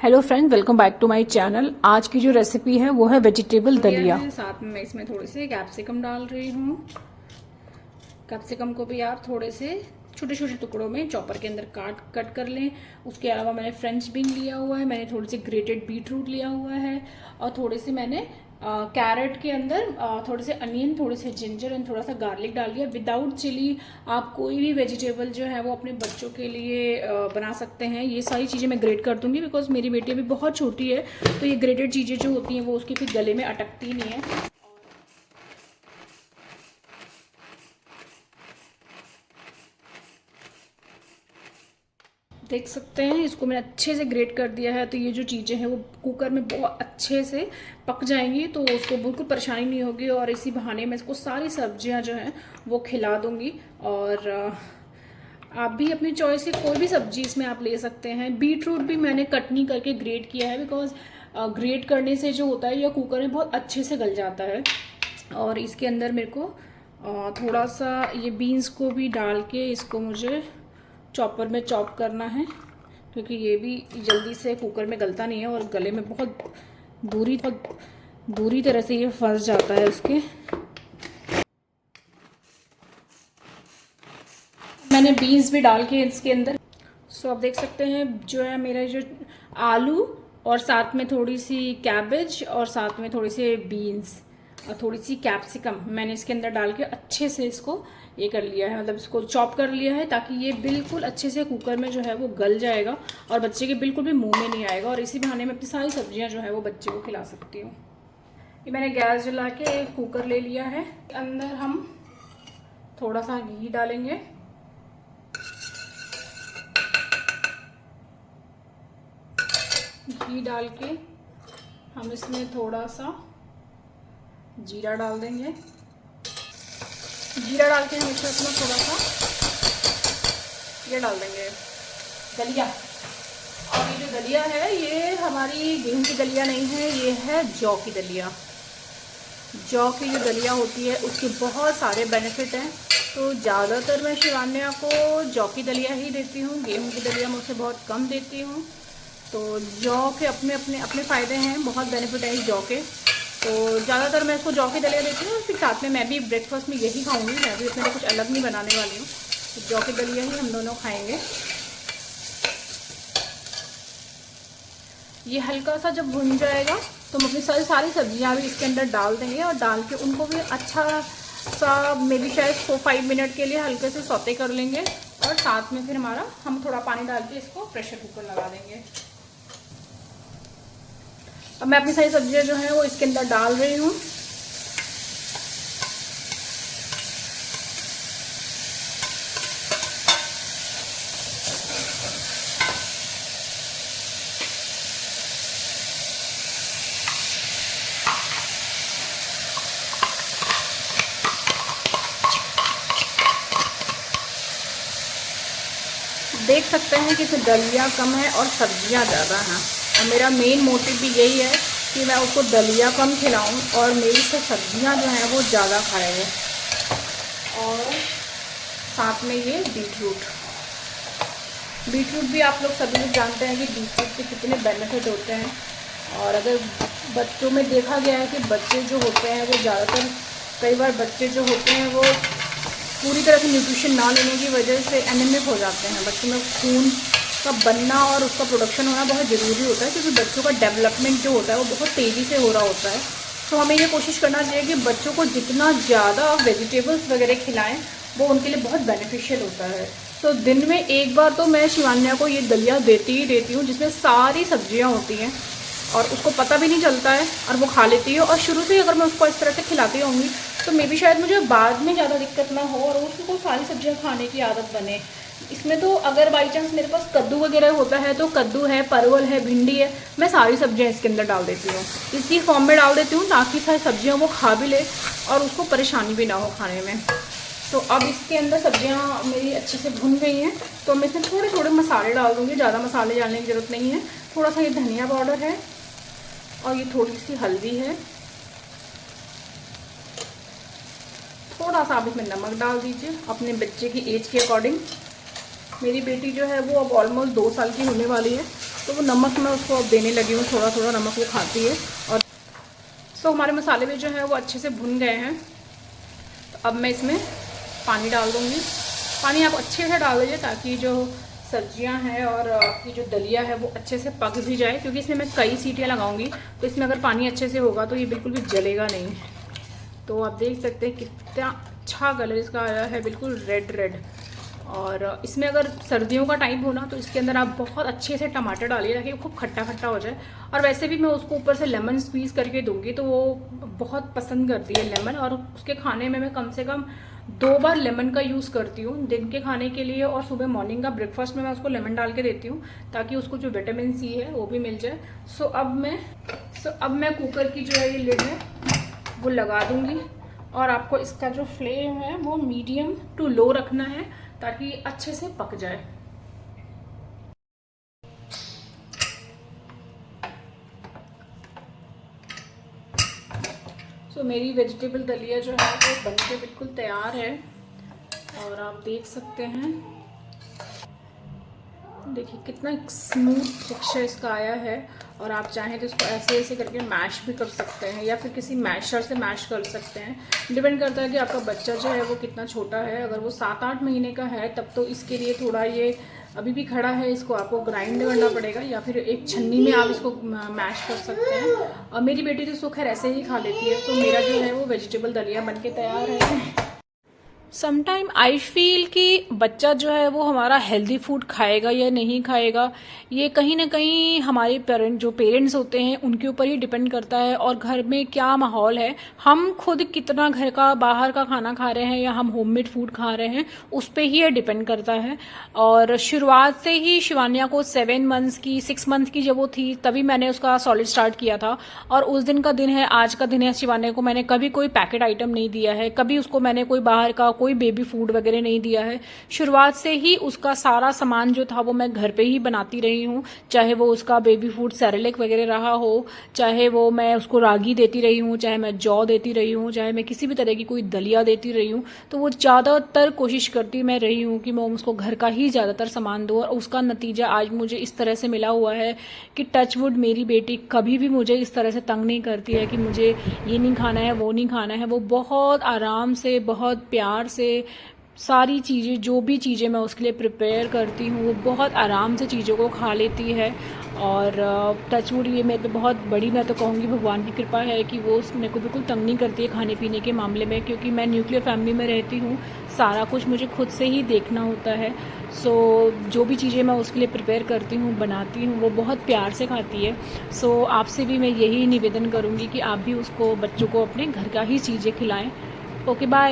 Hello friend, welcome back to my channel. आज की जो रेसिपी है वो है वेजिटेबल दलिया। साथ में मैं इसमें थोड़े से कैप्सिकम डाल रही हूँ। कैप्सिकम को भी आप थोड़े से छोटे छोटे टुकड़ों में चॉपर के अंदर कट कर लें। उसके अलावा मैंने फ्रेंच बीन लिया हुआ है, मैंने थोड़ी सी ग्रेटेड बीट रूट लिया हुआ है और थोड़े से मैंने कैरेट के अंदर थोड़े से अनियन, थोड़े से जिंजर एंड थोड़ा सा गार्लिक डाल दिया। विदाउट चिली आप कोई भी वेजिटेबल जो है वो अपने बच्चों के लिए बना सकते हैं। ये सारी चीज़ें मैं ग्रेट कर दूंगी बिकॉज मेरी बेटी अभी बहुत छोटी है, तो ये ग्रेटेड चीज़ें जो होती हैं वो उसके फिर गले में अटकती नहीं है। देख सकते हैं इसको मैंने अच्छे से ग्रेट कर दिया है, तो ये जो चीज़ें हैं वो कुकर में बहुत अच्छे से पक जाएंगी, तो उसको बिल्कुल परेशानी नहीं होगी। और इसी बहाने मैं इसको सारी सब्जियां जो हैं वो खिला दूंगी। और आप भी अपनी चॉइस की कोई भी सब्जी इसमें आप ले सकते हैं। बीट रूट भी मैंने कट नहीं करके ग्रेट किया है बिकॉज ग्रेट करने से जो होता है या कुकर में बहुत अच्छे से गल जाता है। और इसके अंदर मेरे को थोड़ा सा ये बीन्स को भी डाल के इसको मुझे चॉपर में चॉप करना है, क्योंकि ये भी जल्दी से कुकर में गलता नहीं है और गले में बहुत बुरी तरह से ये फंस जाता है उसके। मैंने बीन्स भी डाल के इसके अंदर। सो आप देख सकते हैं जो है मेरा जो आलू और साथ में थोड़ी सी कैबेज और साथ में थोड़ी सी बीन्स और थोड़ी सी कैप्सिकम मैंने इसके अंदर डाल के अच्छे से इसको ये कर लिया है, मतलब इसको चॉप कर लिया है, ताकि ये बिल्कुल अच्छे से कुकर में जो है वो गल जाएगा और बच्चे के बिल्कुल भी मुंह में नहीं आएगा। और इसी बहाने में अपनी सारी सब्जियां जो है वो बच्चे को खिला सकती हूँ। ये मैंने गैस जला के कुकर ले लिया है। अंदर हम थोड़ा सा घी डालेंगे। घी डाल के हम इसमें थोड़ा सा जीरा डाल देंगे। जीरा डाल के हम इसमें थोड़ा सा ये डाल देंगे दलिया। और ये जो दलिया है ये हमारी गेहूं की दलिया नहीं है, ये है जौ की दलिया। जौ की जो दलिया होती है उसके बहुत सारे बेनिफिट हैं, तो ज़्यादातर मैं शिवान्या को जौ की दलिया ही देती हूँ। गेहूं की दलिया मैं उसे बहुत कम देती हूँ। तो जौ के अपने अपने अपने फ़ायदे हैं, बहुत बेनिफिट है इस जौ के। तो ज़्यादातर मैं इसको जौ की दलिया देती हूँ। फिर साथ में मैं भी ब्रेकफास्ट में यही खाऊंगी, मैं भी अपने कुछ अलग नहीं बनाने वाली हूँ। तो जौ की दलिया ही हम दोनों खाएंगे। ये हल्का सा जब भुन जाएगा तो हम अपनी सारी सब्जियाँ भी इसके अंदर डाल देंगे और डाल के उनको भी अच्छा सा मे बी शायद 4-5 मिनट के लिए हल्के से सौते कर लेंगे। और साथ में फिर हम थोड़ा पानी डाल के इसको प्रेशर कुकर लगा देंगे। अब मैं अपनी सारी सब्जियां जो हैं वो इसके अंदर डाल रही हूँ। देख सकते हैं कि इसमें दलिया कम है और सब्जियां ज़्यादा हैं, और मेरा मेन मोटिव भी यही है कि मैं उसको दलिया कम खिलाऊं और मेरी से सब्जियां जो हैं वो ज़्यादा खाए। और साथ में ये बीट रूट भी आप लोग सभी लोग जानते हैं कि बीट रूट के कितने बेनिफिट होते हैं। और अगर बच्चों में देखा गया है कि बच्चे जो होते हैं वो ज़्यादातर कई बार बच्चे जो होते हैं वो पूरी तरह से न्यूट्रिशन ना लेने की वजह से एनीमिक हो जाते हैं। बच्चों में खून का बनना और उसका प्रोडक्शन होना बहुत ज़रूरी होता है, क्योंकि बच्चों का डेवलपमेंट जो होता है वो बहुत तेज़ी से हो रहा होता है। तो हमें ये कोशिश करना चाहिए कि बच्चों को जितना ज़्यादा वेजिटेबल्स वगैरह खिलाएं वो उनके लिए बहुत बेनिफिशियल होता है। तो दिन में एक बार तो मैं शिवान्या को ये दलिया देती ही देती हूँ, जिसमें सारी सब्जियाँ होती हैं और उसको पता भी नहीं चलता है और वो खा लेती है। और शुरू से अगर मैं उसको इस तरह से खिलाती रहूँगी तो मे बी शायद मुझे बाद में ज़्यादा दिक्कत ना हो और उसको सारी सब्जियां खाने की आदत बने। इसमें तो अगर बाई चांस मेरे पास कद्दू वगैरह होता है तो कद्दू है, परवल है, भिंडी है, मैं सारी सब्जियां इसके अंदर डाल देती हूँ। इसी फॉर्म में डाल देती हूँ ताकि सारी सब्जियाँ वो खा भी ले और उसको परेशानी भी ना हो खाने में। तो अब इसके अंदर सब्जियाँ मेरी अच्छे से भुन गई हैं, तो मैं इसमें थोड़े थोड़े मसाले डाल दूँगी। ज़्यादा मसाले डालने की ज़रूरत नहीं है। थोड़ा सा ये धनिया पाउडर है और ये थोड़ी सी हल्दी है। थोड़ा सा आप इसमें नमक डाल दीजिए अपने बच्चे की एज के अकॉर्डिंग। मेरी बेटी जो है वो अब ऑलमोस्ट 2 साल की होने वाली है, तो वो नमक मैं उसको अब देने लगी हूँ, थोड़ा थोड़ा नमक वो खाती है। और सो हमारे मसाले भी जो है वो अच्छे से भुन गए हैं। तो अब मैं इसमें पानी डाल दूँगी। पानी आप अच्छे से डाल दीजिए ताकि जो सब्जियां हैं और आपकी जो दलिया है वो अच्छे से पक भी जाए, क्योंकि इसमें मैं कई सीटियां लगाऊंगी। तो इसमें अगर पानी अच्छे से होगा तो ये बिल्कुल भी जलेगा नहीं। तो आप देख सकते हैं कितना अच्छा कलर इसका आया है, बिल्कुल रेड रेड। और इसमें अगर सर्दियों का टाइम हो ना तो इसके अंदर आप बहुत अच्छे से टमाटर डालिए ताकि वो खूब खट्टा खट्टा हो जाए। और वैसे भी मैं उसको ऊपर से लेमन स्क्वीज़ करके दूंगी, तो वो बहुत पसंद करती है लेमन। और उसके खाने में मैं कम से कम 2 बार लेमन का यूज़ करती हूँ, दिन के खाने के लिए और सुबह मॉर्निंग का ब्रेकफास्ट में मैं उसको लेमन डाल के देती हूँ ताकि उसको जो विटामिन सी है वो भी मिल जाए। सो अब मैं कुकर की जो है ये लिड है वो लगा दूँगी। और आपको इसका जो फ्लेम है वो मीडियम टू लो रखना है ताकि अच्छे से पक जाए। सो मेरी वेजिटेबल दलिया जो है वो बनके बिल्कुल तैयार है। और आप देख सकते हैं, देखिए कितना स्मूथ टेक्सचर इसका आया है। और आप चाहें तो इसको ऐसे ऐसे करके मैश भी कर सकते हैं या फिर किसी मैशर से मैश कर सकते हैं। डिपेंड करता है कि आपका बच्चा जो है वो कितना छोटा है। अगर वो 7-8 महीने का है तब तो इसके लिए थोड़ा ये अभी भी खड़ा है, इसको आपको ग्राइंड करना पड़ेगा या फिर एक छन्नी में आप इसको मैश कर सकते हैं। और मेरी बेटी तो इसको खैर ऐसे ही खा लेती है। तो मेरा जो है वो वेजिटेबल दलिया बन के तैयार है। समटाइम आई फील कि बच्चा जो है वो हमारा हेल्दी फूड खाएगा या नहीं खाएगा, ये कहीं ना कहीं हमारे पेरेंट्स होते हैं उनके ऊपर ही डिपेंड करता है। और घर में क्या माहौल है, हम खुद कितना घर का बाहर का खाना खा रहे हैं या हम होममेड फूड खा रहे हैं, उस पर ही ये डिपेंड करता है। और शुरुआत से ही शिवानिया को 7 मंथ्स की 6 मंथ की जब वो थी तभी मैंने उसका सॉलिड स्टार्ट किया था। और उस दिन का दिन है, आज का दिन है, शिवानिया को मैंने कभी कोई पैकेट आइटम नहीं दिया है, कभी उसको मैंने कोई बाहर का कोई बेबी फूड वगैरह नहीं दिया है। शुरुआत से ही उसका सारा सामान जो था वो मैं घर पे ही बनाती रही हूँ, चाहे वो उसका बेबी फूड सेरेलेक वगैरह रहा हो, चाहे वो मैं उसको रागी देती रही हूँ, चाहे मैं जौ देती रही हूँ, चाहे मैं किसी भी तरह की कोई दलिया देती रही हूँ। तो वो ज़्यादातर कोशिश करती मैं रही हूँ कि मैं उसको घर का ही ज़्यादातर सामान दूँ। और उसका नतीजा आज मुझे इस तरह से मिला हुआ है कि टचवुड मेरी बेटी कभी भी मुझे इस तरह से तंग नहीं करती है कि मुझे ये नहीं खाना है वो नहीं खाना है। वो बहुत आराम से, बहुत प्यार से सारी चीज़ें, जो भी चीज़ें मैं उसके लिए प्रिपेयर करती हूँ, वो बहुत आराम से चीज़ों को खा लेती है। और टचवुड ये मेरे पे बहुत बड़ी, मैं तो कहूँगी भगवान की कृपा है कि वो मेरे को बिल्कुल तंग नहीं करती है खाने पीने के मामले में, क्योंकि मैं न्यूक्लियर फैमिली में रहती हूँ, सारा कुछ मुझे खुद से ही देखना होता है। सो जो भी चीज़ें मैं उसके लिए प्रिपेयर करती हूँ, बनाती हूँ, वो बहुत प्यार से खाती है। सो आपसे भी मैं यही निवेदन करूँगी कि आप भी उसको, बच्चों को अपने घर का ही चीज़ें खिलाएँ। Okay, bye.